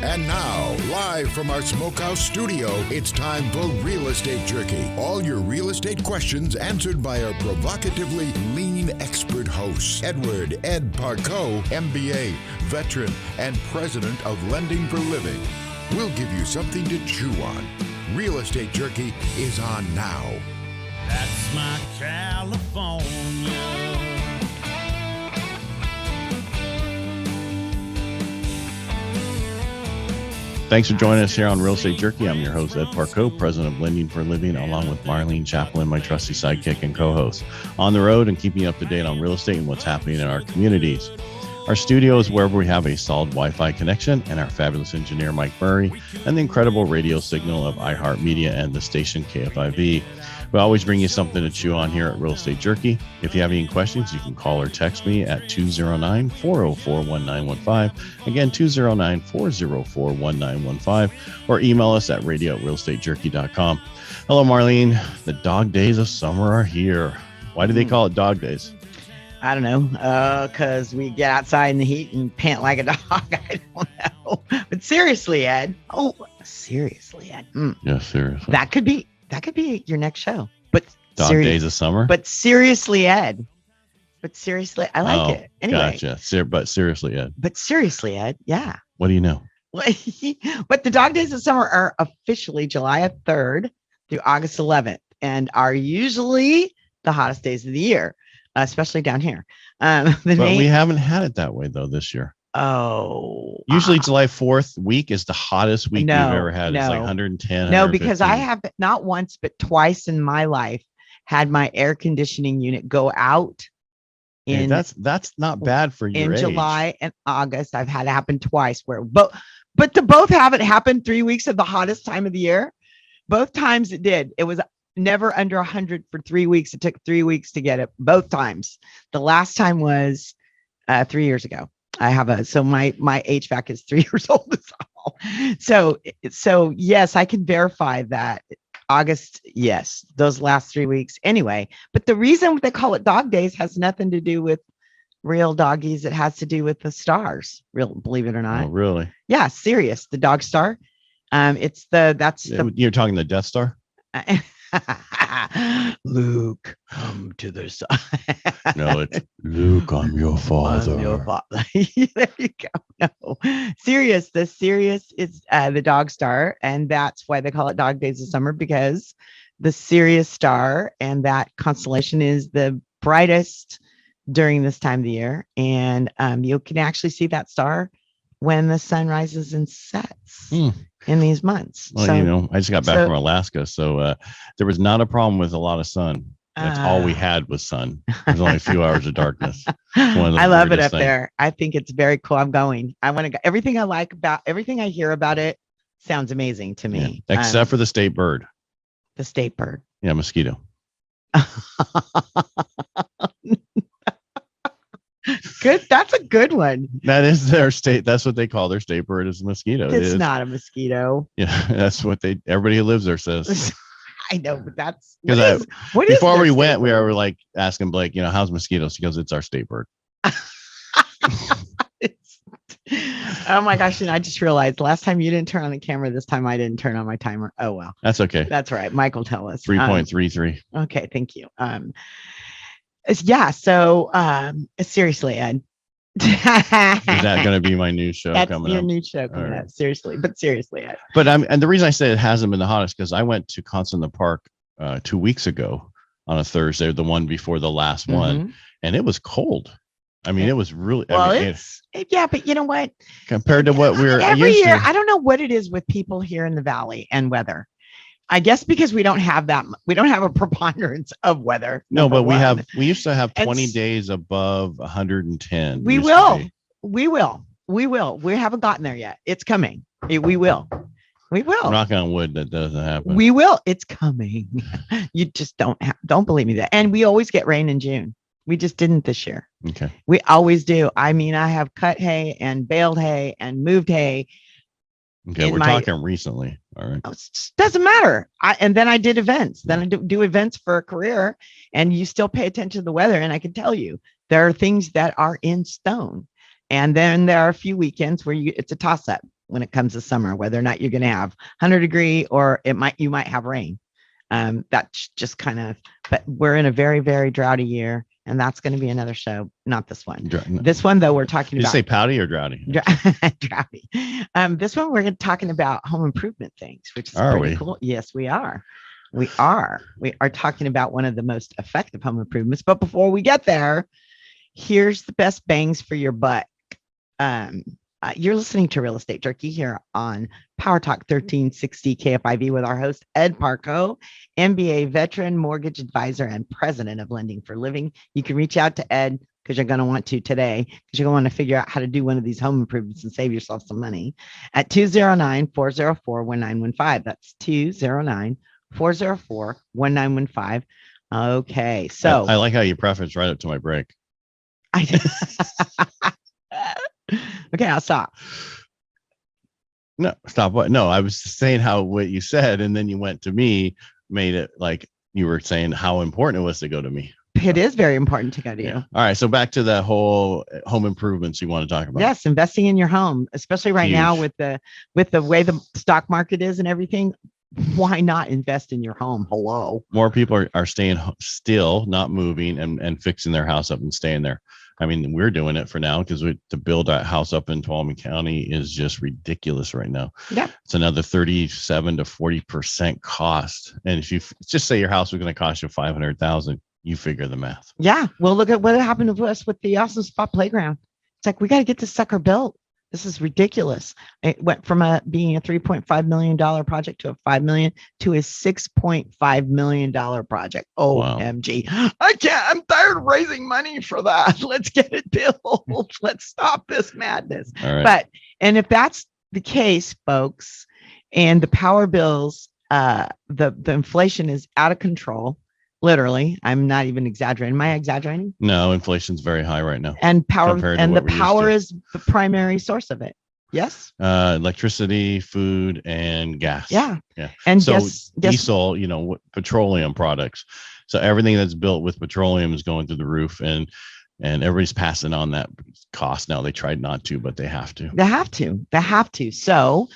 And now, live from our Smokehouse studio, it's time for Real Estate Jerky. All your real estate questions answered by our provocatively lean expert hosts, Edward Ed Parcaut, MBA, veteran, and president of Lending for Living. We'll give you something to chew on. Real Estate Jerky is on now. That's my California. Thanks for joining us here on Real Estate Jerky. I'm your host, Ed Parcaut, president of Lending for Living, along with Marlene Chaplin, my trusty sidekick and co-host. On the road and keeping you up to date on real estate and what's happening in our communities. Our studio is wherever we have a solid Wi-Fi connection, and our fabulous engineer, Mike Murray, and the incredible radio signal of iHeartMedia and the station KFIV. We always bring you something to chew on here at Real Estate Jerky. If you have any questions, you can call or text me at 209-404-1915. Again, 209-404-1915, or email us at radio@realestatejerky.com. Hello, Marlene. The dog days of summer are here. Why do they call it dog days? I don't know, because we get outside in the heat and pant like a dog. I don't know. But seriously, Ed. Oh, seriously, Ed. Yeah, seriously. That could be your next show. But Dog days of summer? But seriously, Ed. But seriously, I like it. Anyway. Gotcha. But seriously, Ed. But seriously, Ed. Yeah. What do you know? But the dog days of summer are officially July 3rd through August 11th and are usually the hottest days of the year, especially down here. We haven't had it that way, though, this year. Oh, usually July 4th week is the hottest week we've ever had. It's like 110. No, because I have not once, but twice in my life had my air conditioning unit go out. That's not bad for your age. July and August. I've had it happen twice but to both have it happen 3 weeks of the hottest time of the year. Both times it did. It was never under 100 for 3 weeks. It took 3 weeks to get it both times. The last time was 3 years ago. I have my HVAC is 3 years old as well. So yes, I can verify that August. Yes, those last 3 weeks anyway. But the reason they call it dog days has nothing to do with real doggies. It has to do with the stars. Believe it or not. Oh, really? Yeah. Serious. The dog star. You're talking the Death Star? Luke, come to the side. No, it's Luke, I'm your father. I'm your father. There you go. No, Sirius. The Sirius is the dog star, and that's why they call it Dog Days of Summer, because the Sirius star and that constellation is the brightest during this time of the year, and you can actually see that star when the sun rises and sets. In these months. Well, I just got back from Alaska, so there was not a problem with a lot of sun. That's all we had was sun. There's only a few hours of darkness. I love it up there. I think it's very cool. I'm going. I want to go. Everything I hear about it sounds amazing to me. Yeah, except for the state bird. The state bird. Yeah, mosquito. Good. That's a good one. That is their state. That's what they call their state bird, is a mosquito. It's not a mosquito. Yeah, that's what everybody who lives there says. I know, but that's before we went, we were like asking Blake, how's mosquitoes? He goes, it's our state bird. Oh my gosh. And I just realized last time you didn't turn on the camera, this time I didn't turn on my timer. Oh, well. That's okay. That's right. Mike will tell us. 3.33. Okay. Thank you. Yeah. So seriously, Ed. Is that going to be my new show coming up? Your new show coming up. Seriously, Ed. But and the reason I say it hasn't been the hottest because I went to Concert in the Park 2 weeks ago on a Thursday, the one before the last one, and it was cold. I mean, it was really yeah, but you know what? Compared to what we're every year, I don't know what it is with people here in the valley and weather. I guess because we don't have a preponderance of weather. No, but we used to have 20 days above 110. We will. We haven't gotten there yet. It's coming. We will. Knock on wood that doesn't happen. We will. It's coming. You just don't believe me that. And we always get rain in June. We just didn't this year. Okay. We always do. I mean, I have cut hay and baled hay and moved hay. Okay, we're talking recently. All right. Doesn't matter. And then I did events. Then I do events for a career, and you still pay attention to the weather. And I can tell you, there are things that are in stone. And then there are a few weekends where it's a toss up. when it comes to summer, whether or not you're going to have 100-degree or you might have rain. That's just kind of, but we're in a very, very droughty year, and that's going to be another show. Not this one. This one, though, we're talking Did about. you say pouty or droughty? Droughty. This one, we're talking about home improvement things, which is pretty cool. Yes, we are. We are talking about one of the most effective home improvements. But before we get there, here's the best bangs for your buck. You're listening to Real Estate Jerky here on PowerTalk 1360 KFIV with our host, Ed Parcaut, MBA veteran, mortgage advisor, and president of Lending for Living. You can reach out to Ed because you're going to want to today, because you're going to want to figure out how to do one of these home improvements and save yourself some money at 209-404-1915. That's 209-404-1915. Okay. So I like how you preface right up to my break. I did. Okay, I'll stop. No, stop what? No, I was saying what you said, and then you went to me, made it like you were saying how important it was to go to me. It is very important to go to you. All right, so back to the whole home improvements you want to talk about. Yes, investing in your home, especially right Huge. now with the way the stock market is and everything. Why not invest in your home? Hello. More people are staying still, not moving, and fixing their house up and staying there. I mean, we're doing it for now because to build a house up in Tuolumne County is just ridiculous right now. Yeah. It's another 37 to 40% cost. And if you just say your house was going to cost you $500,000, you figure the math. Yeah. Well, look at what happened to us with the Awesome Spot Playground. It's like, we got to get this sucker built. This is ridiculous. It went from being a $3.5 million project to a $5 million to a $6.5 million project. OMG. Wow. I'm tired of raising money for that. Let's get it built. Let's stop this madness. All right. And if that's the case, folks, and the power bills, the inflation is out of control. Literally, I'm not even exaggerating. Am I exaggerating? No, inflation's very high right now. And the power is the primary source of it. Yes. Electricity, food, and gas. Yeah. Yeah. And so diesel, petroleum products. So everything that's built with petroleum is going through the roof, and everybody's passing on that cost now. They tried not to, but they have to. They have to. So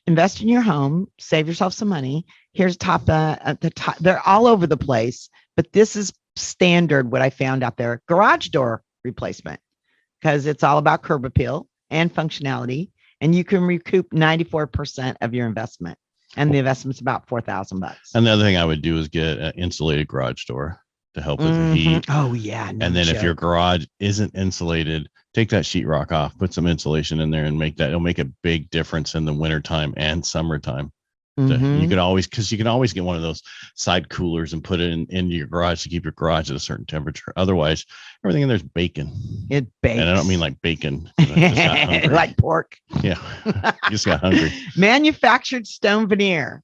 invest in your home, save yourself some money. Here's at the top. They're all over the place, but this is standard. What I found out there, garage door replacement, because it's all about curb appeal and functionality, and you can recoup 94% of your investment, and the investment's about $4,000. And the other thing I would do is get an insulated garage door to help with the heat. Oh yeah. And then if your garage isn't insulated, take that sheetrock off, put some insulation in there, and it'll make a big difference in the wintertime and summertime. You can always get one of those side coolers and put it into your garage to keep your garage at a certain temperature. Otherwise, everything in there's bacon. It bakes. And I don't mean like bacon. I just got hungry. Like pork. Yeah. Just got hungry. Manufactured stone veneer.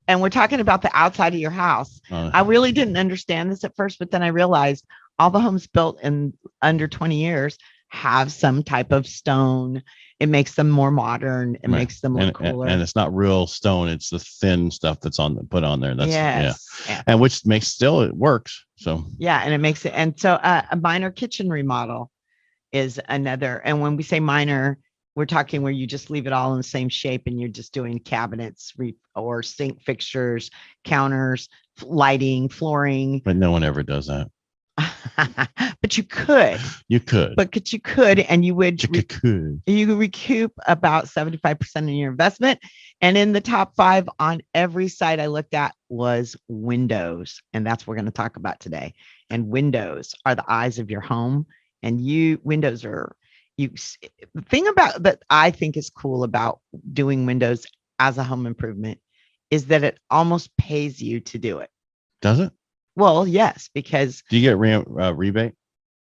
And we're talking about the outside of your house. I really didn't understand this at first, but then I realized all the homes built in under 20 years have some type of stone. It makes them more modern. It makes them look cooler. And it's not real stone. It's the thin stuff that's put on there. That's yeah. And which it works. So yeah. And it makes it. And so a minor kitchen remodel is another. And when we say minor, we're talking where you just leave it all in the same shape and you're just doing cabinets or sink fixtures, counters, lighting, flooring. But no one ever does that. But you could. And you would you recoup about 75% of your investment. And in the top 5 on every site I looked at was windows. And that's what we're going to talk about today. And windows are the eyes of your home. And the thing about that I think is cool about doing windows as a home improvement is that it almost pays you to do it. Does it? Well, yes, because do you get rebate?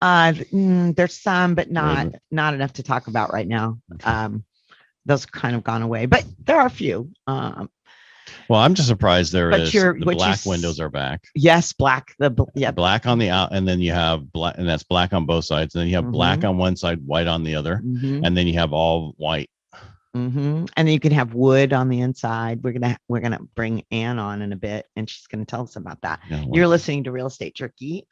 There's some, but not enough to talk about right now. Okay. Those kind of gone away, but there are a few. Well, I'm just surprised the black windows are back. Yes, black. Black on the out, and then you have black, and that's black on both sides. And then you have black on one side, white on the other, and then you have all white. And then you can have wood on the inside. We're gonna bring Ann on in a bit, and she's gonna tell us about that. Yeah, You're listening to Real Estate Jerky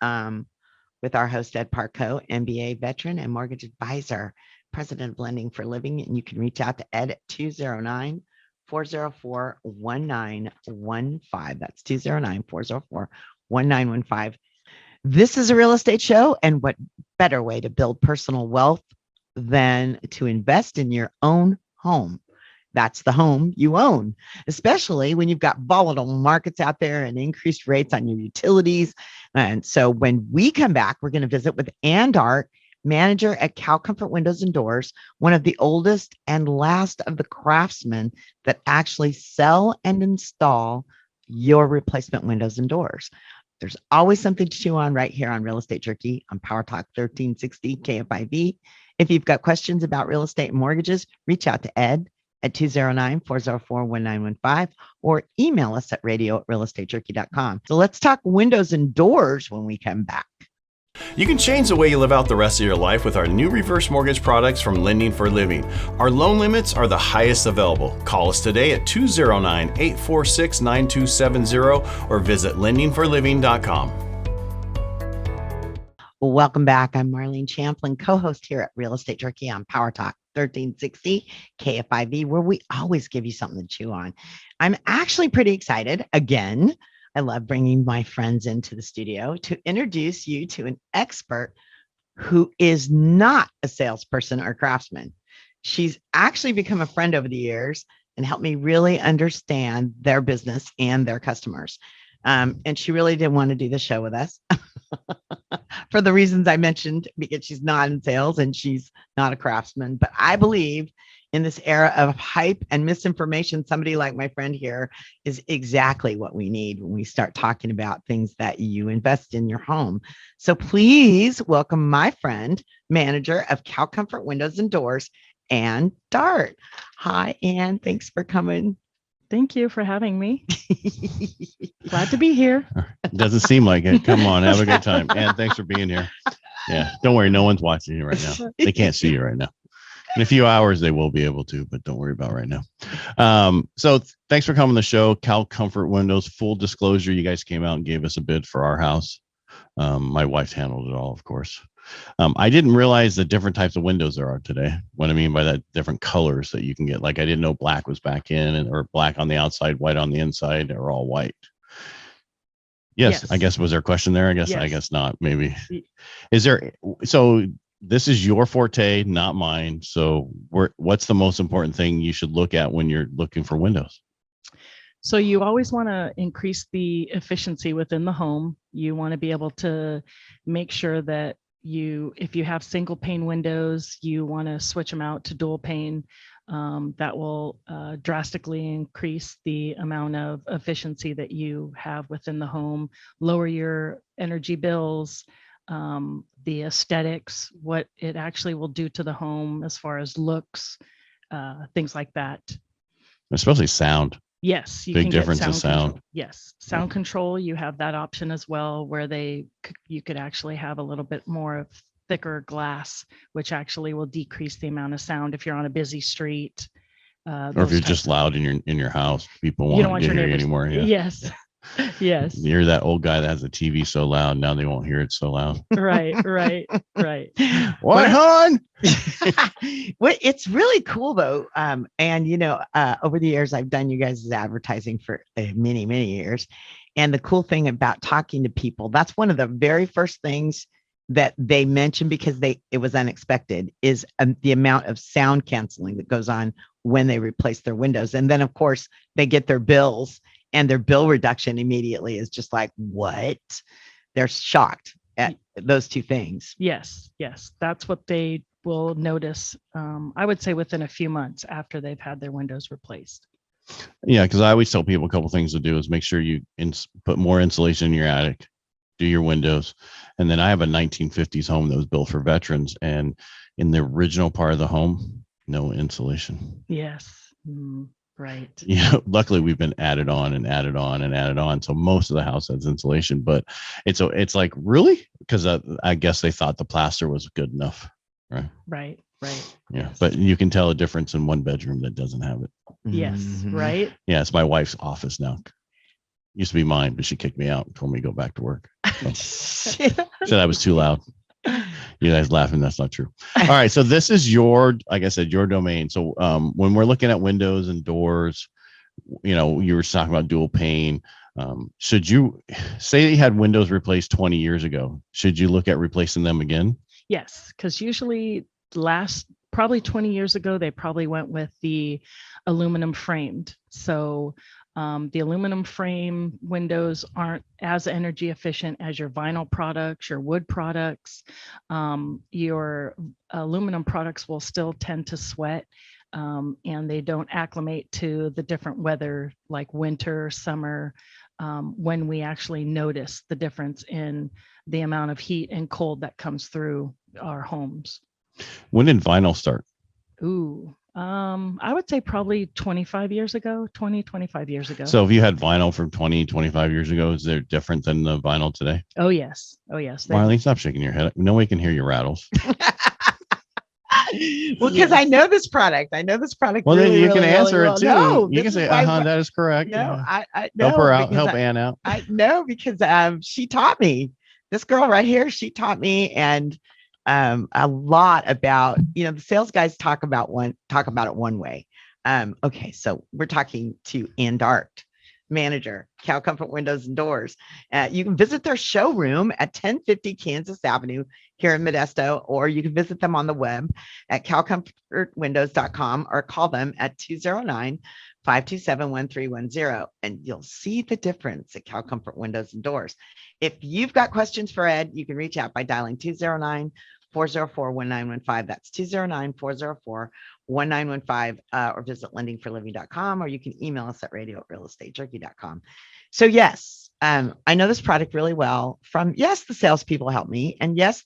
with our host Ed Parcaut, MBA veteran and mortgage advisor, president of Lending for Living, and you can reach out to Ed at 209-404-1915. That's 209-404-1915. This is a real estate show, and what better way to build personal wealth than to invest in your own home? That's the home you own, especially when you've got volatile markets out there and increased rates on your utilities. And so when we come back, we're going to visit with Ann Dart, manager at Cal Comfort Windows and Doors, one of the oldest and last of the craftsmen that actually sell and install your replacement windows and doors. There's always something to chew on right here on Real Estate Jerky on PowerTalk 1360 KFIV. If you've got questions about real estate and mortgages, reach out to Ed at 209-404-1915 or email us at radio@realestatejerky.com. So let's talk windows and doors when we come back. You can change the way you live out the rest of your life with our new reverse mortgage products from Lending for Living. Our loan limits are the highest available. Call us today at 209-846-9270 or visit lendingforliving.com. Welcome back. I'm Marlene Champlin, co-host here at Real Estate Jerky on PowerTalk 1360 KFIV, where we always give you something to chew on. I'm actually pretty excited. Again, I love bringing my friends into the studio to introduce you to an expert who is not a salesperson or craftsman. She's actually become a friend over the years and helped me really understand their business and their customers. And she really didn't want to do the show with us for the reasons I mentioned, because she's not in sales and she's not a craftsman. But I believe in this era of hype and misinformation, somebody like my friend here is exactly what we need when we start talking about things that you invest in your home. So please welcome my friend, manager of Cal Comfort Windows and Doors, Ann Dart. Hi, Ann. Thanks for coming. Thank you for having me. Glad to be here. Doesn't seem like it. Come on, have a good time. And thanks for being here. Yeah, don't worry. No one's watching you right now. They can't see you right now. In a few hours, they will be able to, but don't worry about right now. So thanks for coming to the show. Cal Comfort Windows, full disclosure, you guys came out and gave us a bid for our house. My wife handled it all, of course. I didn't realize the different types of windows there are today. What I mean by that, different colors that you can get. Like I didn't know black was back in, or black on the outside, white on the inside, or all white. Yes. I guess, was there a question there? I guess not. Maybe. Is there? So this is your forte, not mine. So what's the most important thing you should look at when you're looking for windows? So you always want to increase the efficiency within the home. You want to be able to make sure that if you have single pane windows, you want to switch them out to dual pane. That will drastically increase the amount of efficiency that you have within the home, lower your energy bills, the aesthetics, what it actually will do to the home as far as looks, things like that. Especially sound. Yes, big difference in sound. Control. Yes, sound control. You have that option as well, where you could actually have a little bit more of thicker glass, which actually will decrease the amount of sound if you're on a busy street. Or if you're just loud in your house, people won't hear you anymore. Yeah. Yes. Yes. You're that old guy that has the TV so loud. Now they won't hear it so loud. Right. What, hon? Well, it's really cool though. And over the years, I've done you guys' advertising for many, many years. And the cool thing about talking to people, that's one of the very first things that they mentioned, because it was unexpected, is the amount of sound canceling that goes on when they replace their windows. And then of course they get their bills, and their bill reduction immediately is just like, what? They're shocked at those two things. Yes. That's what they will notice, I would say within a few months after they've had their windows replaced. Yeah, because I always tell people a couple things to do is make sure you put more insulation in your attic, do your windows. And then I have a 1950s home that was built for veterans. And in the original part of the home, no insulation. Yes. Right. Yeah. Luckily, we've been added on and added on and added on. So most of the house has insulation, but it's like, really? Because I guess they thought the plaster was good enough. Right. Right. Yeah. Yes. But you can tell a difference in one bedroom that doesn't have it. Yes. Mm-hmm. Right. Yeah. It's my wife's office now. Used to be mine, but she kicked me out and told me to go back to work. So, said I was too loud. You guys laughing? That's not true. All right. So this is your, like I said, your domain. So when we're looking at windows and doors, you were talking about dual pane. Should you say that you had windows replaced 20 years ago? Should you look at replacing them again? Yes, because usually probably 20 years ago, they probably went with the aluminum framed. So the aluminum frame windows aren't as energy efficient as your vinyl products, your wood products. Your aluminum products will still tend to sweat, and they don't acclimate to the different weather like winter, summer, when we actually notice the difference in the amount of heat and cold that comes through our homes. When did vinyl start? Ooh, I would say probably 25 years ago. So if you had vinyl from 20, 25 years ago, is there different than the vinyl today? Oh, yes. Marlene, stop shaking your head. Nobody can hear your rattles. Well, because I know this product. Well, really, then you really, can answer really it well. too. No, You can say, that is correct. No, Yeah. I know. Help her out. because Help Ann out. I know because she taught me. This girl right here, she taught me, and a lot about, the sales guys talk about it one way. Okay, so we're talking to Ann Dart, manager, Cal Comfort Windows and Doors. You can visit their showroom at 1050 Kansas Avenue here in Modesto, or you can visit them on the web at calcomfortwindows.com or call them at 209-527-1310, and you'll see the difference at Cal Comfort Windows and Doors. If you've got questions for Ed, you can reach out by dialing 209-404-1915. That's 209-404-1915, or visit lendingforliving.com, or you can email us at radio@realestatejerky.com. So yes, I know this product really well the salespeople help me, and yes,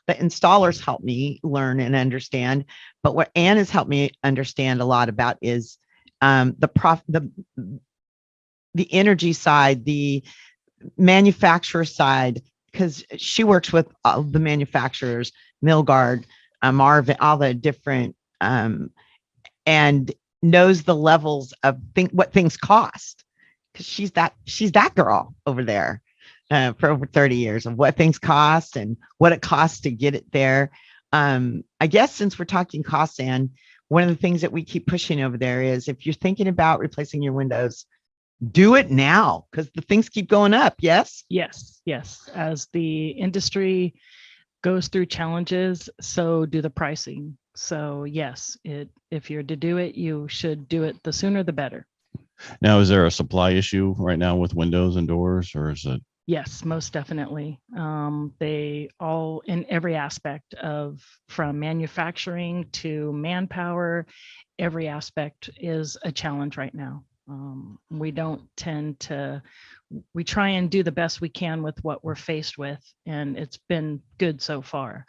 the installers help me learn and understand. But what Ann has helped me understand a lot about is the energy side, the manufacturer side, because she works with all the manufacturers, Milgard, Marvin, all the different, and knows the levels of what things cost, because she's that girl over there for over 30 years of what things cost and what it costs to get it there. I guess since we're talking costs, and one of the things that we keep pushing over there is, if you're thinking about replacing your windows, do it now, because the things keep going up. Yes. As the industry goes through challenges, so do the pricing. So yes, if you're to do it, you should do it the sooner the better. Now, is there a supply issue right now with windows and doors, or is it? Yes, most definitely. They all, in every aspect from manufacturing to manpower, every aspect is a challenge right now. We try and do the best we can with what we're faced with, and it's been good so far.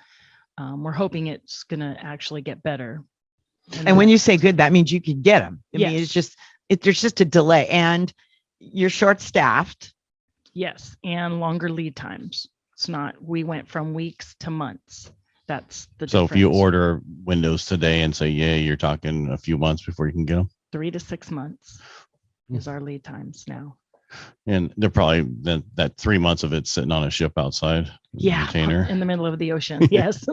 We're hoping it's going to actually get better. And when you say good, that means you can get them. I Yes. mean, there's just a delay, and you're short staffed. Yes, and longer lead times. We went from weeks to months. That's the So difference. if you order windows today and say, you're talking a few months before you can get them? 3 to 6 months is our lead times now. And they're probably that 3 months of it sitting on a ship outside. Yeah, Container. in the middle of the ocean. Yes.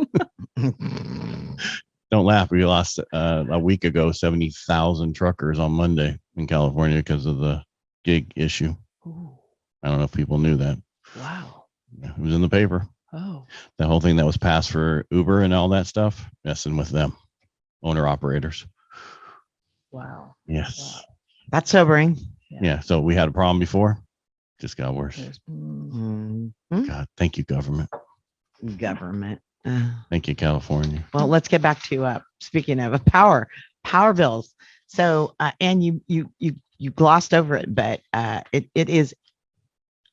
Don't laugh. We lost a week ago 70,000 truckers on Monday in California because of the gig issue. Ooh, I don't know if people knew that. wow. It was in the paper. Oh, The whole thing that was passed for Uber and all that stuff, messing with them, owner operators. wow. Yes. Wow. That's sobering. Yeah. So we had a problem before. Just got worse. Mhm. God, thank you, government. Government. Thank you, California. Well, let's get back to speaking of power bills. So, and you glossed over it, but it is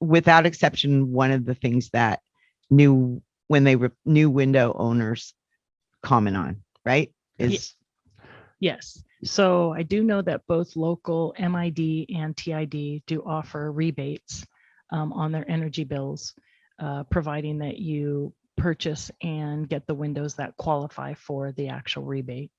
without exception one of the things that new window owners comment on, right? Yes. So I do know that both local MID and TID do offer rebates on their energy bills, providing that you purchase and get the windows that qualify for the actual rebate.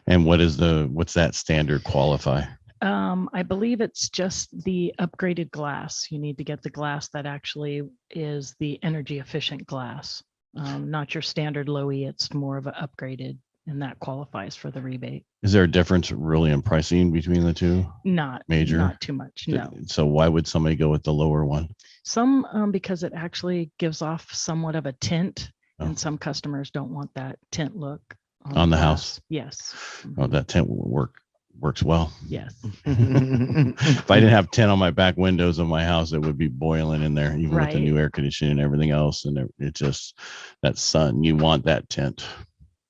And what's that standard qualify? I believe it's just the upgraded glass. You need to get the glass that actually is the energy efficient glass. not your standard low E. It's more of an upgraded, and that qualifies for the rebate. Is there a difference really in pricing between the two? Not Major? not too much. No. So why would somebody go with the lower one? Some because it actually gives off somewhat of a tint, Oh. and some customers don't want that tint look On the glass. house? Yes. Oh, that tent works well. Yes. If I didn't have tent on my back windows of my house, it would be boiling in there, even with the Right. new air conditioning and everything else. And it just, that sun, you want that tent.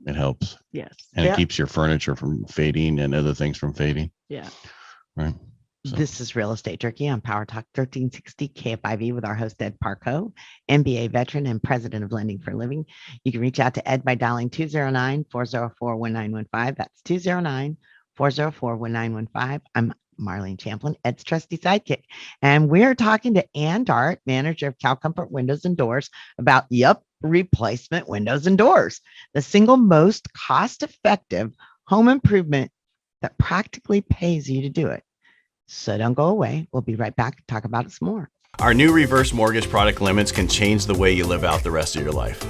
It helps. Yes. And Yeah. it keeps your furniture from fading and other things from fading. Yeah. Right. So, This is Real Estate Jerky on PowerTalk 1360 KFIV with our host, Ed Parcaut, MBA veteran and president of Lending for a Living. You can reach out to Ed by dialing 209-404-1915. That's 209-404-1915. I'm Marlene Champlin, Ed's trusty sidekick. And we're talking to Ann Dart, manager of Cal Comfort Windows and Doors, about, replacement windows and doors, the single most cost-effective home improvement that practically pays you to do it. So don't go away. We'll be right back to talk about it some more. Our new reverse mortgage product limits can change the way you live out the rest of your life.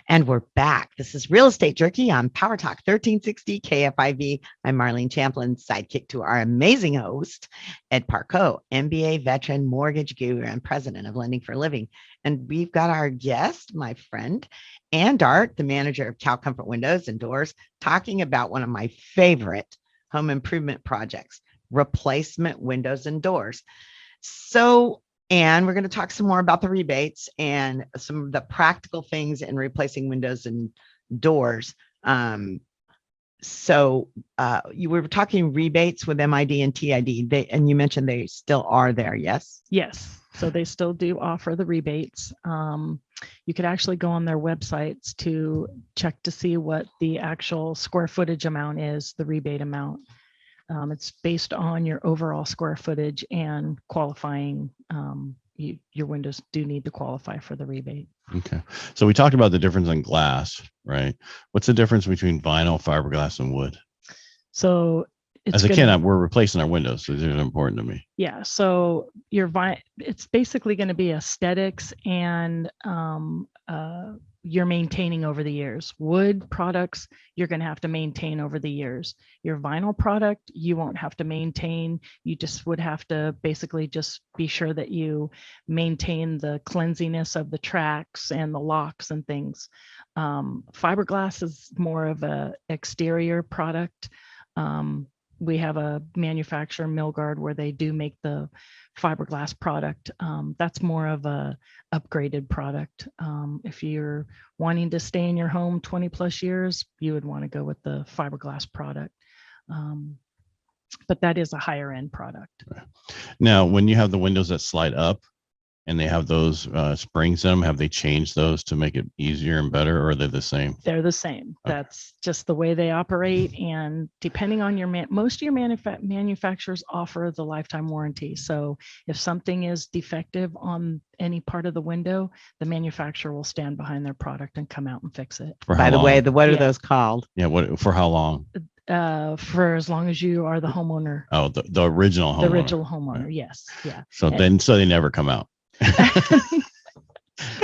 And we're back. This is Real Estate Jerky on PowerTalk 1360 KFIV. I'm Marlene Champlin, sidekick to our amazing host, Ed Parcaut, MBA veteran, mortgage guru, and president of Lending for a Living. And we've got our guest, my friend, Ann Dart, the manager of Cal Comfort Windows and Doors, talking about one of my favorite home improvement projects, replacement windows and doors. So, and we're going to talk some more about the rebates and some of the practical things in replacing windows and doors. You were talking rebates with MID and TID, and you mentioned they still are there. Yes. Yes. So they still do offer the rebates. You could actually go on their websites to check to see what the actual square footage amount is, the rebate amount. It's based on your overall square footage and qualifying. Your windows do need to qualify for the rebate. okay. So we talked about the difference in glass, right? What's the difference between vinyl, fiberglass, and wood? So As a kid, we're replacing our windows, so these are important to me. Yeah. So it's basically going to be aesthetics and you're maintaining over the years. Wood products, you're going to have to maintain over the years. Your vinyl product, you won't have to maintain. You just would have to basically just be sure that you maintain the cleanliness of the tracks and the locks and things. Fiberglass is more of a exterior product. We have a manufacturer, Milgard, where they do make the fiberglass product. That's more of a upgraded product. If you're wanting to stay in your home 20 plus years, you would want to go with the fiberglass product. But that is a higher end product. Now, when you have the windows that slide up and they have those springs in them, have they changed those to make it easier and better, or are they the same? They're the same. Okay. That's just the way they operate. And depending on most of your manufacturers offer the lifetime warranty. So if something is defective on any part of the window, the manufacturer will stand behind their product and come out and fix it. For how By the long? way, what are Yeah. those called? Yeah, for how long? For as long as you are the homeowner, Oh, the original homeowner. the original homeowner. Yes. Yeah. So they never come out.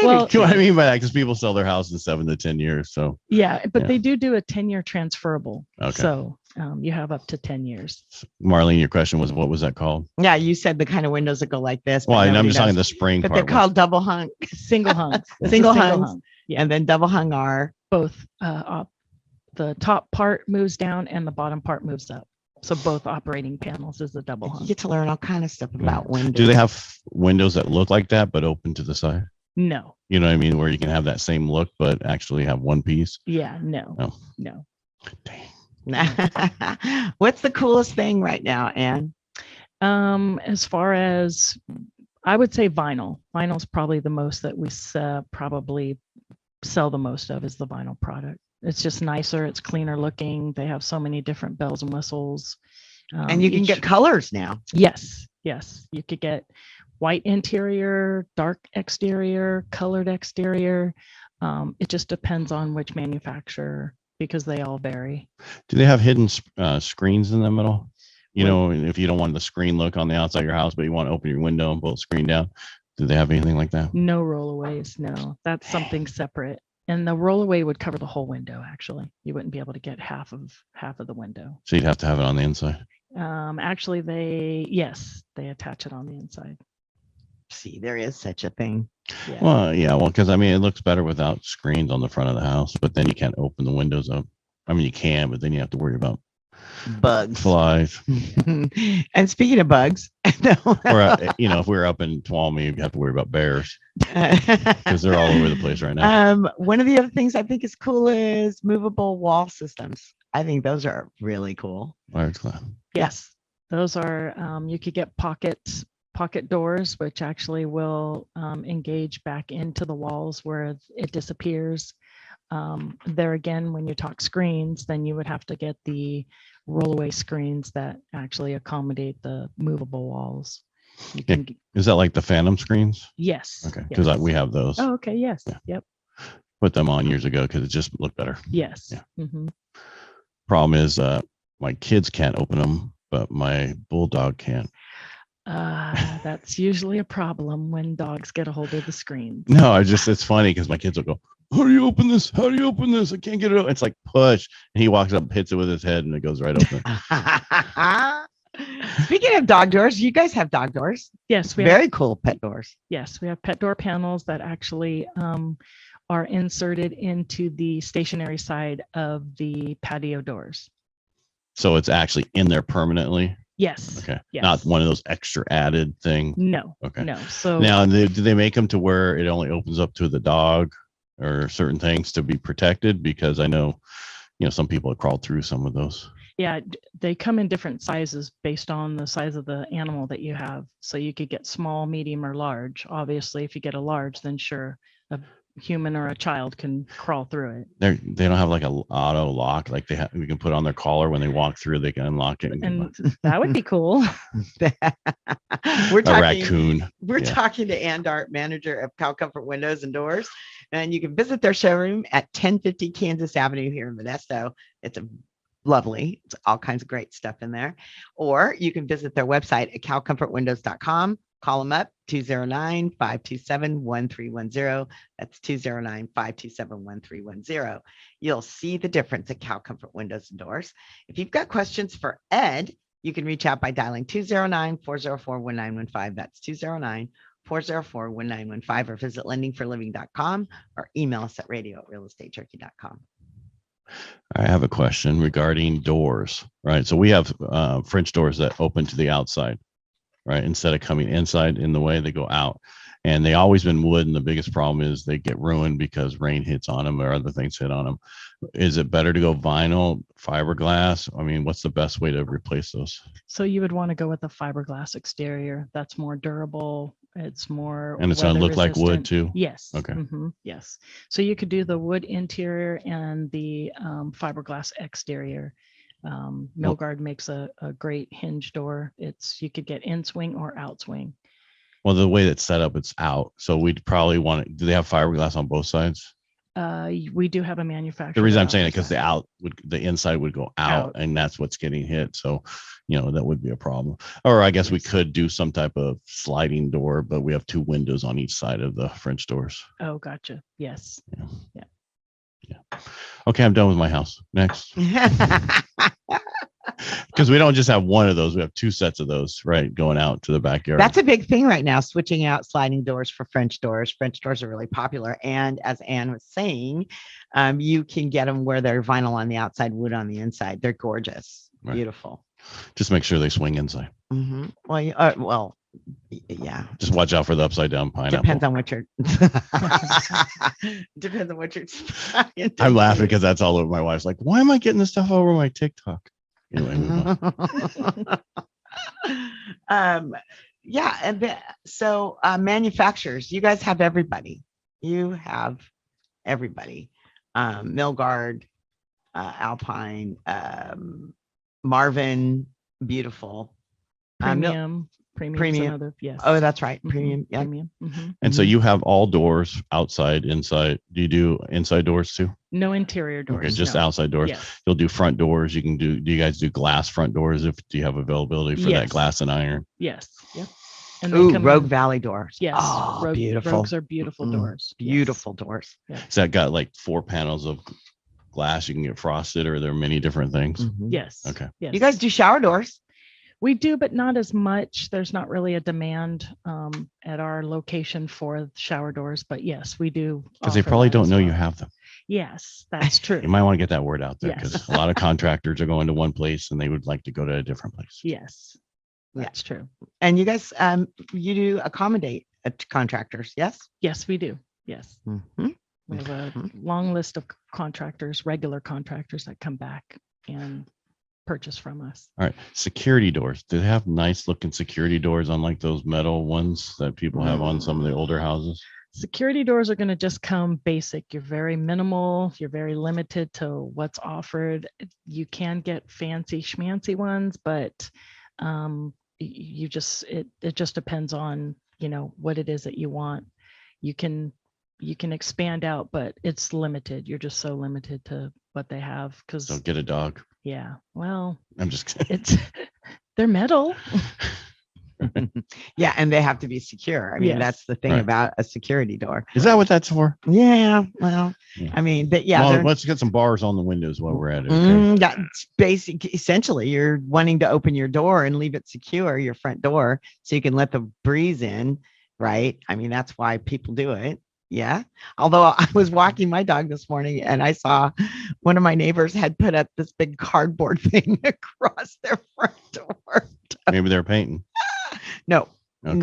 Well, You know what I mean by that? Because people sell their house in 7 to 10 years. So yeah, but Yeah. they do a 10-year transferable. Okay. So you have up to 10 years. Marlene, your question was, what was that called? Yeah, you said the kind of windows that go like this. but Well, and I'm nobody just talking knows. the spring But part. they're called double hung, Single hung. It's a Single single hungs. hung. Yeah. and then double hung are. Both the top part moves down and the bottom part moves up. So both operating panels is the double You hung. get to learn all kind of stuff about windows. Do they have windows that look like that but open to the side? No. You know what I mean? Where you can have that same look but actually have one piece. Yeah. No. Oh. No. Dang. What's the coolest thing right now, Ann? As far as I would say vinyl. Vinyl is probably the most that we probably sell the most of is the vinyl product. It's just nicer. It's cleaner looking. They have so many different bells and whistles. And you can get colors now. Yes. Yes. You could get white interior, dark exterior, colored exterior. It just depends on which manufacturer because they all vary. Do they have hidden screens in the middle? You know, if you don't want the screen look on the outside of your house, but you want to open your window and pull the screen down, do they have anything like that? No rollaways. No, that's something separate. And the rollaway would cover the whole window. Actually, you wouldn't be able to get half of the window. So you'd have to have it on the inside. Actually, they attach it on the inside. See, there is such a thing. Yeah. Well, because I mean, it looks better without screens on the front of the house, but then you can't open the windows up. I mean, you can, but then you have to worry about Bugs. flies. And speaking of bugs, Or, if we're up in Tuolumne, you have to worry about bears because they're all over the place right now. One of the other things I think is cool is movable wall systems. I think those are really cool. Yes, those are. You could get pocket doors, which actually will engage back into the walls where it disappears. There again, when you talk screens, then you would have to get the rollaway screens that actually accommodate the movable walls. Is that like the Phantom screens? Yes. Okay, because yes. we have those. Oh, okay. Yes. Yeah. Yep. Put them on years ago because it just looked better. Yes. Yeah. Mm-hmm. Problem is, my kids can't open them, but my bulldog can. That's usually a problem when dogs get a hold of the screen. No, it's funny because my kids will go, how do you open this? How do you open this? I can't get it open. It's like push. And he walks up, hits it with his head, and it goes right open. Speaking of dog doors, you guys have dog doors. Yes, we Very cool pet doors. Yes, we have pet door panels that actually are inserted into the stationary side of the patio doors. So it's actually in there permanently? Yes. Okay. Yes. Not one of those extra added things? No. Okay. No. So now, do they make them to where it only opens up to the dog or certain things to be protected? Because I know, some people have crawled through some of those. Yeah, they come in different sizes based on the size of the animal that you have. So you could get small, medium, or large. Obviously, if you get a large, then sure, a human or a child can crawl through it. They don't have like a auto lock, like we can put on their collar when they walk through, they can unlock it. And that would be cool. We're talking, raccoon. We're talking to Ann Dart, manager of Cal Comfort Windows and Doors, and you can visit their showroom at 1050 Kansas Avenue here in Modesto. It's lovely. It's all kinds of great stuff in there. Or you can visit their website at calcomfortwindows.com. Call them up, 209-527-1310. That's 209-527-1310. You'll see the difference at Cal Comfort Windows and Doors. If you've got questions for Ed, you can reach out by dialing 209-404-1915. That's 209-404-1915, or visit lendingforliving.com or email us at radio@realestatejerky.com. I have a question regarding doors, right? So we have French doors that open to the outside, right? Instead of coming inside in the way, they go out. And they always been wood, and the biggest problem is they get ruined because rain hits on them or other things hit on them. Is it better to go vinyl, fiberglass? I mean, what's the best way to replace those? So you would want to go with a fiberglass exterior. That's more durable. It's more, and it's going to look like wood too? Yes. Okay. Mm-hmm. Yes. So you could do the wood interior and the fiberglass exterior. Milgard makes a great hinge door. You could get in swing or out swing. Well, the way that's set up, it's out. So we'd probably want to, do they have fiberglass on both sides? We do have a manufacturer. The reason I'm saying it because the inside would go out, and that's what's getting hit. So, that would be a problem. Or I guess we could do some type of sliding door, but we have two windows on each side of the French doors. Oh, gotcha. Yes. Yeah. Okay, I'm done with my house. Next. Because we don't just have one of those, we have two sets of those, right, going out to the backyard. That's a big thing right now, switching out sliding doors for French doors. French doors are really popular, and as Ann was saying, you can get them where they're vinyl on the outside, wood on the inside. They're gorgeous. Right. Beautiful. Just make sure they swing inside. Mm-hmm. Well, yeah. Just watch out for the upside down pineapple. Depends on what you're I'm laughing because that's all over. My wife's like, why am I getting this stuff over my TikTok? Anyway, move on. Yeah, and so manufacturers, you guys have everybody. You have everybody. Milgard, Alpine, Marvin, beautiful. Premium. Premiums Premium. and other, yes. Oh, that's right. Mhm, Premium. Yep. Premium. Mhm. And so you have all doors outside, inside. Do you do inside doors too? No interior doors. Okay, just no. outside doors. Yes. You'll do front doors. You can do you guys do glass front doors do you have availability for that Yes. glass and iron? Yes. Yep. And they Ooh, come Rogue in- Valley doors. Yes. Oh, beautiful. Rogues are beautiful Mm, doors. Yes. Beautiful doors. So that got like 4 panels of glass. You can get frosted, or there are many different things. Mhm. Yes. Okay. Yes. You guys do shower doors? We do, but not as much. There's not really a demand at our location for shower doors, but yes, we do. Because they offer probably that don't as know you well. have them. Yes, that's true. You might want to get that word out there, Yes. because a lot of contractors are going to one place and they would like to go to a different place. Yes, Yeah. that's true. And you guys, you do accommodate contractors, yes? Yes, we do. Yes. Mhm. We have a Mhm. long list of contractors, regular contractors that come back and purchase from us. All right. Security doors. Do they have nice looking security doors, unlike those metal ones that people have on some of the older houses? Security doors are going to just come basic. You're very minimal. You're very limited to what's offered. You can get fancy schmancy ones, but you just it just depends on what it is that you want. You can expand out, but it's limited. You're just so limited to what they have because Don't get a dog. yeah, well, I'm just kidding. it's they're metal. Yeah, and they have to be secure. I mean, Yes. that's the thing Right. about a security door. Is that what that's for? Yeah, well, Yeah. I mean, yeah, Well, they're- let's get some bars on the windows while we're at it. Okay. That's basic. Essentially, you're wanting to open your door and leave it secure, your front door, so you can let the breeze in, right? I mean, that's why people do it. Yeah. Although I was walking my dog this morning and I saw one of my neighbors had put up this big cardboard thing across their front door. Maybe they're painting. No, Okay.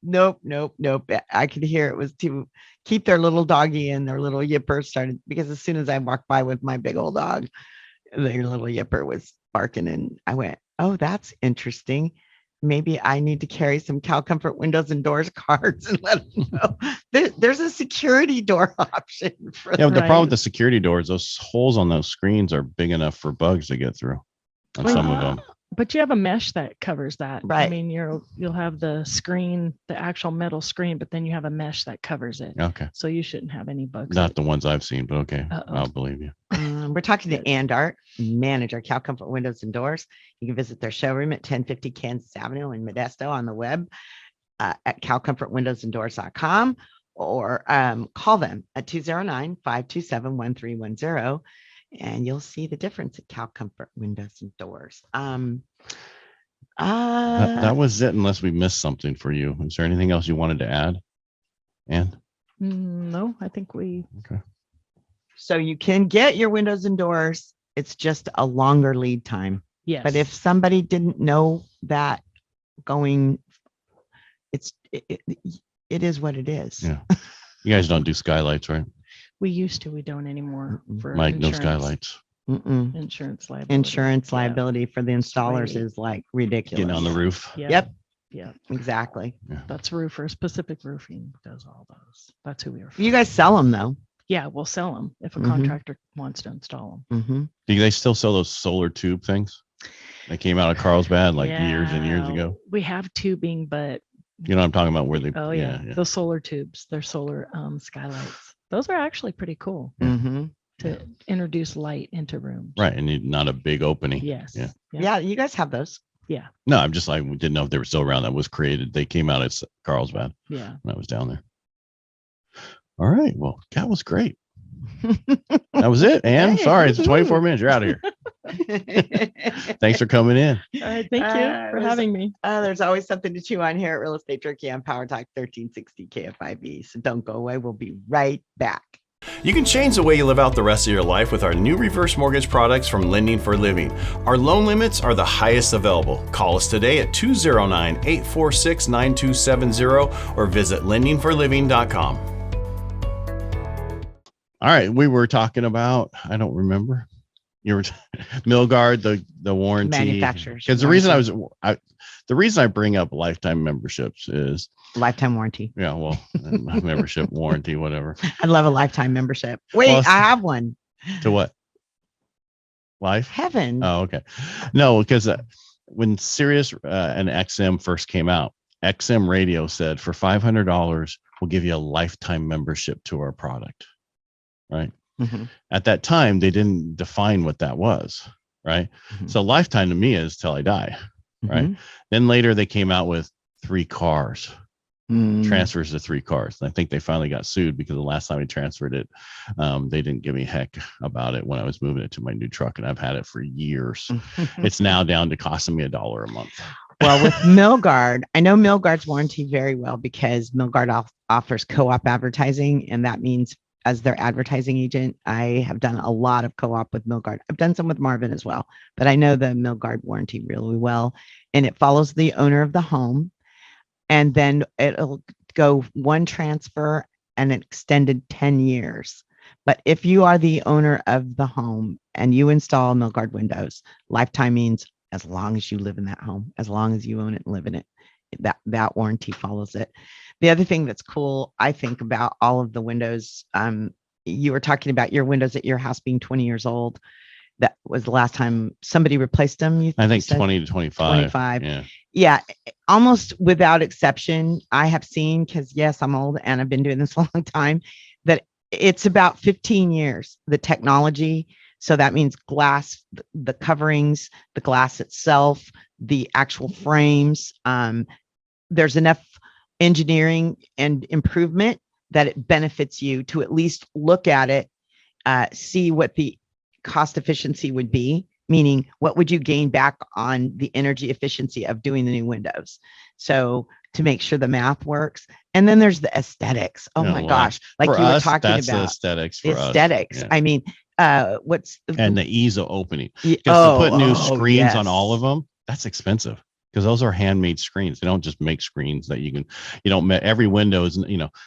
nope. I could hear it was to keep their little doggy and their little yipper started, because as soon as I walked by with my big old dog, their little yipper was barking and I went, oh, that's interesting. Maybe I need to carry some Cal Comfort windows and doors cards and let them know there's a security door option for Yeah, but the problem Right. with the security doors, those holes on those screens are big enough for bugs to get through on some of them. But you have a mesh that covers that. I Right. mean, you'll have the screen, the actual metal screen, but then you have a mesh that covers it. Okay. So you shouldn't have any bugs. Not the ones I've seen, but okay. Uh-oh. I'll believe you. We're talking to Andart, manager, Cal Comfort Windows and Doors. You can visit their showroom at 1050 Kansas Avenue in Modesto on the web at calcomfortwindowsanddoors.com or call them at 209-527-1310 and you'll see the difference at Cal Comfort Windows and Doors. That was it, unless we missed something for you. Is there anything else you wanted to add? Ann? No, I think we, Okay. So you can get your windows and doors. It's just a longer lead time. yes. But if somebody didn't know that going, it is what it is. Yeah. You guys don't do skylights, right? we used to, we don't anymore Mm-mm. for Mike, no insurance, skylights. Mm-mm. insurance liability. Insurance Yeah. liability for the installers way- is like ridiculous. Getting on the roof. Yeah. Yep, Yeah. exactly. That's roofers. Pacific Roofing does all those. That's who we are. You guys sell them though. Yeah, we'll sell them if a Mhm. contractor wants to install them. Mm-hmm. Do they still sell those solar tube things? They came out of Carlsbad like years and years Yeah, ago. We have tubing, but You know what I'm talking about? Where they? oh yeah, those solar tubes, they're solar skylights. Those are actually pretty cool Mm-hmm. to introduce light into rooms. Right, and not a big opening. Yes. Yeah. Yeah, you guys have those. Yeah. No, I'm just like didn't know if they were still around. That was created. They came out at Carlsbad Yeah. when I was down there. All right. Well, that was great. That was it. Ann, Hey, sorry, it's woohoo. 24 minutes. You're out of here. Thanks for coming in. All right. Thank you for it was- having me. There's always something to chew on here at Real Estate Jerky on PowerTalk 1360 KFIV. So don't go away. We'll be right back. You can change the way you live out the rest of your life with our new reverse mortgage products from Lending for Living. Our loan limits are the highest available. Call us today at 209-846-9270 or visit lendingforliving.com. All right. We were talking about, I don't remember. You were Milgard, the warranty. Manufacturers. Because the reason I bring up lifetime memberships is, Lifetime warranty. yeah, well, membership, warranty, whatever. I love a lifetime membership. Wait, Well, I have one. To what? Life? Heaven. Oh, okay. No, because when Sirius and XM first came out, XM Radio said for $500, we'll give you a lifetime membership to our product. Right. Mm-hmm. At that time, they didn't define what that was. Right. Mm-hmm. So lifetime to me is till I die. Right. Mm-hmm. Then later they came out with 3 cars. Mm. Transfers to 3 cars. And I think they finally got sued because the last time we transferred it, they didn't give me heck about it when I was moving it to my new truck, and I've had it for years. It's now down to costing me $1 a month. Well, with Milgard, I know Milgard's warranty very well because Milgard offers co-op advertising, and that means as their advertising agent, I have done a lot of co-op with Milgard. I've done some with Marvin as well, but I know the Milgard warranty really well, and it follows the owner of the home. And then it'll go 1 transfer and an extended 10 years. But if you are the owner of the home and you install Milgard windows, lifetime means as long as you live in that home, as long as you own it and live in it, that warranty follows it. The other thing that's cool, I think, about all of the windows, you were talking about your windows at your house being 20 years old. That was the last time somebody replaced them. I think 20 to 25. 25. Yeah. Yeah, almost without exception, I have seen, because yes, I'm old and I've been doing this a long time, that it's about 15 years, the technology. So that means glass, the coverings, the glass itself, the actual frames. There's enough engineering and improvement that it benefits you to at least look at it, see what the cost efficiency would be. Meaning, what would you gain back on the energy efficiency of doing the new windows? So to make sure the math works. And then there's the aesthetics. Oh my gosh. Like you were talking that's about. The aesthetics for aesthetics. us. Yeah. I mean, and the ease of opening. Yeah, Because to put new screens yes. on all of them, that's expensive. Because those are handmade screens. They don't just make screens that every window is,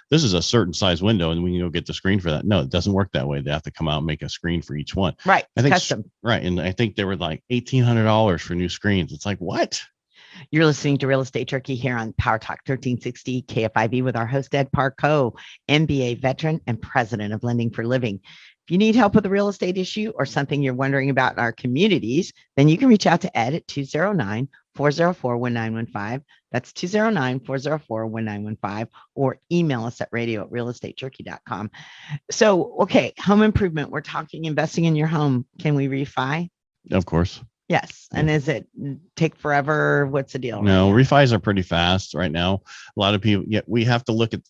this is a certain size window and we can go get the screen for that. No, it doesn't work that way. They have to come out and make a screen for each one. Right. I think Custom. Right. And I think they were like $1,800 for new screens. It's like, what? You're listening to Real Estate Jerky here on PowerTalk 1360 KFIV with our host, Ed Parcaut, MBA veteran and president of Lending for Living. If you need help with a real estate issue or something you're wondering about in our communities, then you can reach out to Ed at 209-404-1915. That's 209-404-1915, or email us at radio@realestatejerky.com. So, okay, home improvement. We're talking investing in your home. Can we refi? Of course. Yes. And is it take forever? What's the deal? No, refis are pretty fast right now. A lot of people, we have to look at,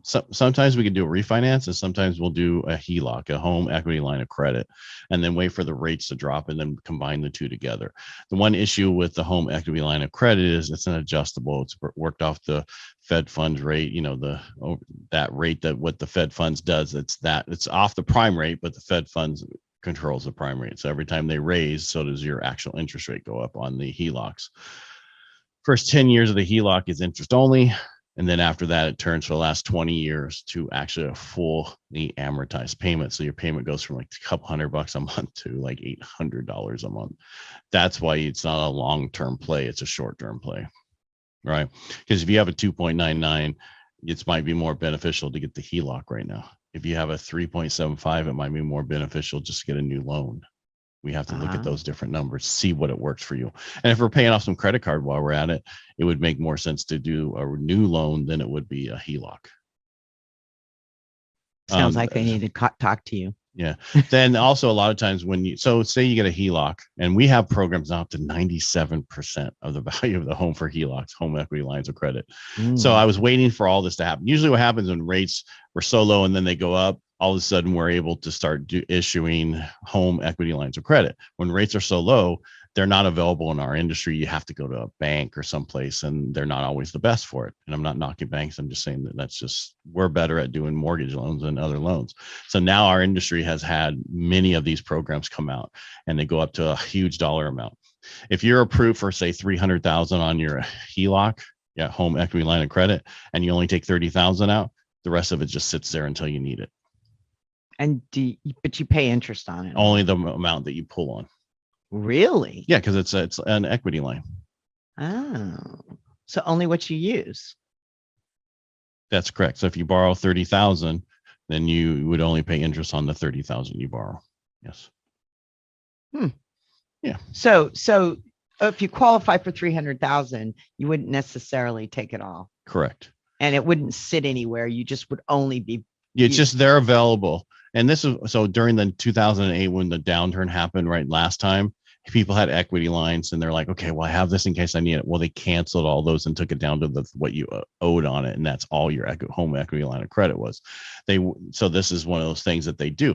sometimes we can do a refinance and sometimes we'll do a HELOC, a home equity line of credit, and then wait for the rates to drop and then combine the two together. The one issue with the home equity line of credit is it's an adjustable. It's worked off the Fed funds rate, that rate that what the Fed funds does, it's off the prime rate, but the Fed funds controls the prime rate. So every time they raise, so does your actual interest rate go up on the HELOCs. First 10 years of the HELOC is interest only. And then after that, it turns for the last 20 years to actually a fully amortized payment. So your payment goes from like a couple $100 a month to like $800 a month. That's why it's not a long-term play. It's a short-term play, right? Because if you have a 2.99, it might be more beneficial to get the HELOC right now. If you have a 3.75, it might be more beneficial just to get a new loan. We have to look at those different numbers, see what it works for you. And if we're paying off some credit card while we're at it, it would make more sense to do a new loan than it would be a HELOC. Sounds like they need to talk to you. Yeah. Then also a lot of times so say you get a HELOC, and we have programs now up to 97% of the value of the home for HELOCs, home equity lines of credit. So I was waiting for all this to happen. Usually what happens when rates were so low and then they go up, all of a sudden we're able to start issuing home equity lines of credit. When rates are so low, they're not available in our industry. You have to go to a bank or someplace, and they're not always the best for it. And I'm not knocking banks. I'm just saying we're better at doing mortgage loans than other loans. So now our industry has had many of these programs come out, and they go up to a huge dollar amount. If you're approved for, say, $300,000 on your HELOC, home equity line of credit, and you only take $30,000 out, the rest of it just sits there until you need it. And but you pay interest on it. Only the amount that you pull on. Really? Yeah, because it's an equity line. Oh, so only what you use. That's correct. So if you borrow 30,000, then you would only pay interest on the 30,000 you borrow. Yes. Yeah. So if you qualify for 300,000, you wouldn't necessarily take it all, Correct. and it wouldn't sit anywhere. You just would only be. It's just they're available. And this is so during the 2008 when the downturn happened, right? Last time, people had equity lines and they're like, okay, well, I have this in case I need it. Well, they canceled all those and took it down to what you owed on it. And that's all your home equity line of credit was. So this is one of those things that they do.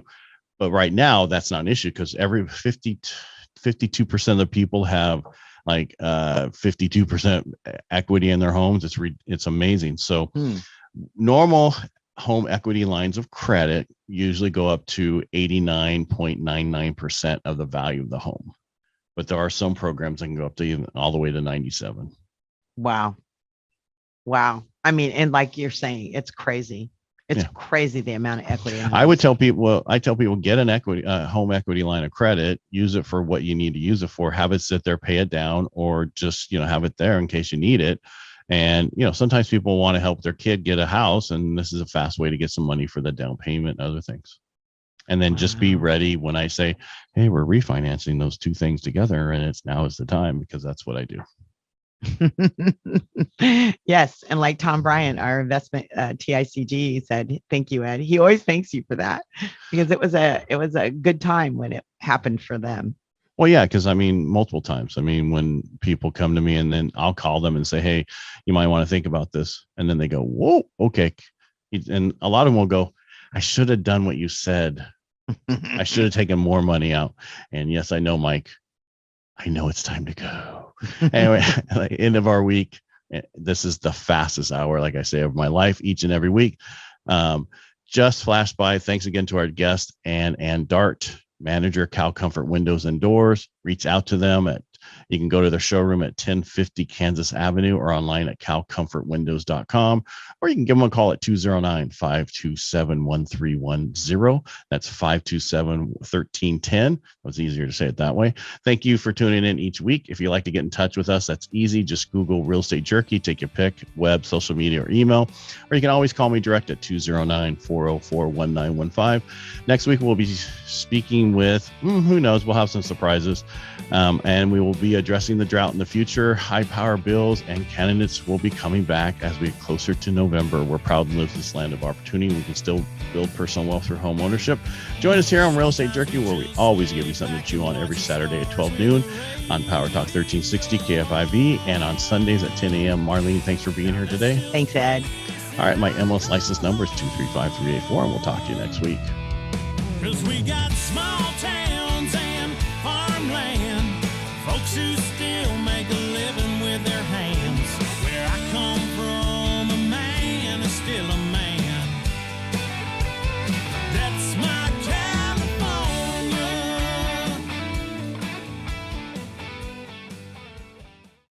But right now, that's not an issue because every 52% of the people have like 52% equity in their homes. It's amazing. So normal home equity lines of credit usually go up to 89.99% of the value of the home. But there are some programs that can go up to even all the way to 97. Wow. I mean, and like you're saying, it's crazy. It's crazy the amount of equity. I tell people get an home equity line of credit, use it for what you need to use it for, have it sit there, pay it down, or just, have it there in case you need it. And, sometimes people want to help their kid get a house, and this is a fast way to get some money for the down payment and other things. And then just be ready when I say, hey, we're refinancing those two things together. And now is the time, because that's what I do. Yes. And like Tom Bryant, our investment TICG said, thank you, Ed. He always thanks you for that because it was a good time when it happened for them. Well, yeah, because multiple times. When people come to me and then I'll call them and say, hey, you might want to think about this. And then they go, whoa, okay. And a lot of them will go, I should have done what you said. I should have taken more money out. And yes, I know, Mike. I know it's time to go. Anyway, end of our week. This is the fastest hour, like I say, of my life each and every week. Just flashed by. Thanks again to our guest, Ann Dart, manager, Cal Comfort Windows and Doors. Reach out to them you can go to their showroom at 1050 Kansas Avenue or online at calcomfortwindows.com, or you can give them a call at 209-527-1310. That's 527-1310. It was easier to say it that way. Thank you for tuning in each week. If you'd like to get in touch with us, that's easy. Just Google Real Estate Jerky, take your pick, web, social media, or email, or you can always call me direct at 209-404-1915. Next week, we'll be speaking with, who knows, we'll have some surprises. And we will be addressing the drought in the future, high power bills, and candidates will be coming back as we get closer to November. We're proud to live this land of opportunity. We can still build personal wealth through home ownership. Join us here on Real Estate Jerky, where we always give you something to chew on every Saturday at 12 noon on PowerTalk 1360 KFIV and on Sundays at 10 a.m. Marlene, thanks for being here today. Thanks, Ed. All right, my MLS license number is 235384, and we'll talk to you next week. 'Cause we got small towns and farmland, folks who